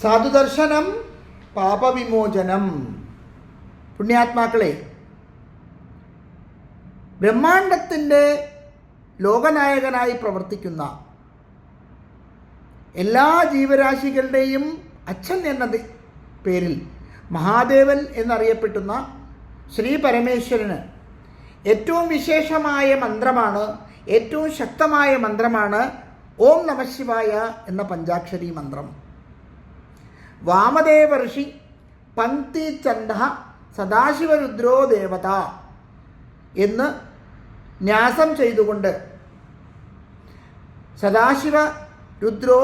സാധുദർശനം പാപവിമോചനം. പുണ്യാത്മാക്കളെ, ബ്രഹ്മാണ്ടത്തിൻ്റെ ലോകനായകനായി പ്രവർത്തിക്കുന്ന എല്ലാ ജീവരാശികളുടെയും അച്ഛൻ എന്ന പേരിൽ മഹാദേവൻ എന്നറിയപ്പെട്ടുന്ന ശ്രീ പരമേശ്വരന് ഏറ്റവും വിശേഷമായ മന്ത്രമാണ്, ഏറ്റവും ശക്തമായ മന്ത്രമാണ് ഓം നമഃശിവായ എന്ന പഞ്ചാക്ഷരി മന്ത്രം. വാമദേവ ഋഷി പങ്ക്തി ചണ്ഡ സദാശിവരുദ്രോ ദേവത എന്ന് ന്യാസം ചെയ്തുകൊണ്ട് സദാശിവ രുദ്രോ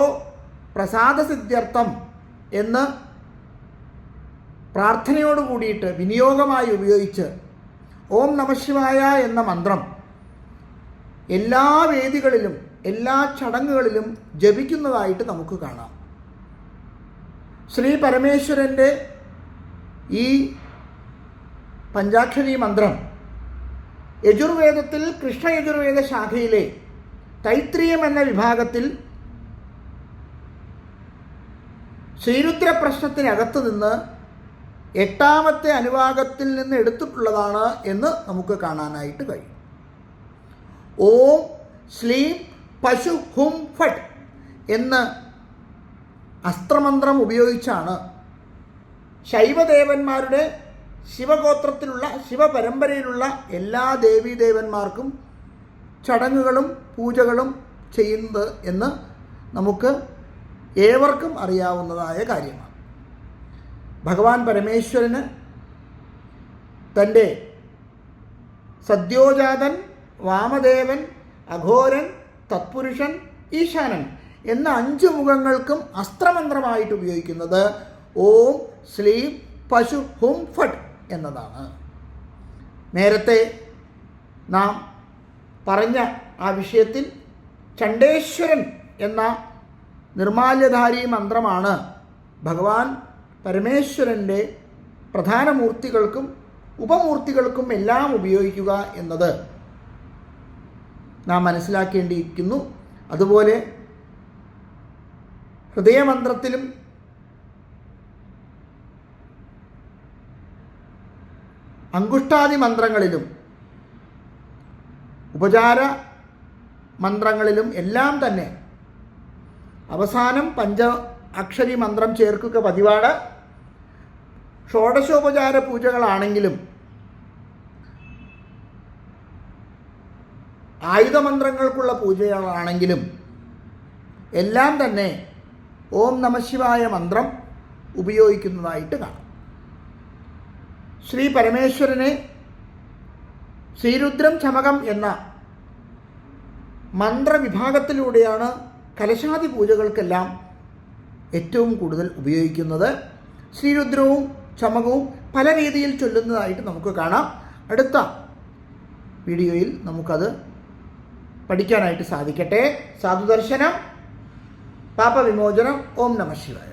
പ്രസാദസിദ്ധ്യർത്ഥം എന്ന് പ്രാർത്ഥനയോട് കൂടിയിട്ട് വിനിയോഗമായി ഉപയോഗിച്ച് ഓം നമഃശിവായ എന്ന മന്ത്രം എല്ലാ വേദികളിലും എല്ലാ ചടങ്ങുകളിലും ജപിക്കുന്നതായിട്ട് നമുക്ക് കാണാം. ശ്രീ പരമേശ്വരൻ്റെ ഈ പഞ്ചാക്ഷരി മന്ത്രം യജുർവേദത്തിൽ കൃഷ്ണയജുർവേദ ശാഖയിലെ തൈത്രീയം എന്ന വിഭാഗത്തിൽ ശ്രീരുദ്ര പ്രശ്നത്തിനകത്ത് നിന്ന് 8ാമത്തെ അനുഭാഗത്തിൽ നിന്ന് എടുത്തിട്ടുള്ളതാണ് എന്ന് നമുക്ക് കാണാനായിട്ട് കഴിയും. ഓം ശ്ലീം പശു ഹും ഫട്ട് എന്ന അസ്ത്രമന്ത്രം ഉപയോഗിച്ചാണ് ശൈവദേവന്മാരുടെ ശിവഗോത്രത്തിലുള്ള ശിവപരമ്പരയിലുള്ള എല്ലാ ദേവീദേവന്മാർക്കും ചടങ്ങുകളും പൂജകളും ചെയ്യുന്നത് എന്ന് നമുക്ക് ഏവർക്കും അറിയാവുന്നതായ കാര്യമാണ്. ഭഗവാൻ പരമേശ്വരന് തൻ്റെ സദ്യോജാതൻ, വാമദേവൻ, അഘോരൻ, തത്പുരുഷൻ, ഈശാനൻ എന്ന 5 മുഖങ്ങൾക്കും അസ്ത്രമന്ത്രമായിട്ട് ഉപയോഗിക്കുന്നത് ഓം ശ്ലീം പശു ഹും ഫട്ട് എന്നതാണ്. നേരത്തെ നാം പറഞ്ഞ ആ വിഷയത്തിൽ ചണ്ഡേശ്വരൻ എന്ന നിർമാല്യധാരി മന്ത്രമാണ് ഭഗവാൻ പരമേശ്വരൻ്റെ പ്രധാന മൂർത്തികൾക്കും ഉപമൂർത്തികൾക്കും എല്ലാം ഉപയോഗിക്കുക എന്നത് നാം മനസ്സിലാക്കേണ്ടിയിരിക്കുന്നു. അതുപോലെ ഹൃദയമന്ത്രത്തിലും അങ്കുഷ്ടാദി മന്ത്രങ്ങളിലും ഉപചാര മന്ത്രങ്ങളിലും എല്ലാം തന്നെ അവസാനം അക്ഷരി മന്ത്രം ചേർക്കുക പതിവാണ്. ഷോഡശോപചാര പൂജകളാണെങ്കിലും ആയുധമന്ത്രങ്ങൾക്കുള്ള പൂജകളാണെങ്കിലും എല്ലാം തന്നെ ഓം നമഃശിവായ മന്ത്രം ഉപയോഗിക്കുന്നതായിട്ട് കാണാം. ശ്രീ പരമേശ്വരനെ ശ്രീരുദ്രം ചമകം എന്ന മന്ത്രവിഭാഗത്തിലൂടെയാണ് കലശാദി പൂജകൾക്കെല്ലാം ഏറ്റവും കൂടുതൽ ഉപയോഗിക്കുന്നത്. ശ്രീരുദ്രവും ചമകവും പല രീതിയിൽ ചൊല്ലുന്നതായിട്ട് നമുക്ക് കാണാം. അടുത്ത വീഡിയോയിൽ നമുക്കത് പഠിക്കാനായിട്ട് സാധിക്കട്ടെ. സാധുദർശനം പാപവിമോചനം. ഓം നമഃശിവായ.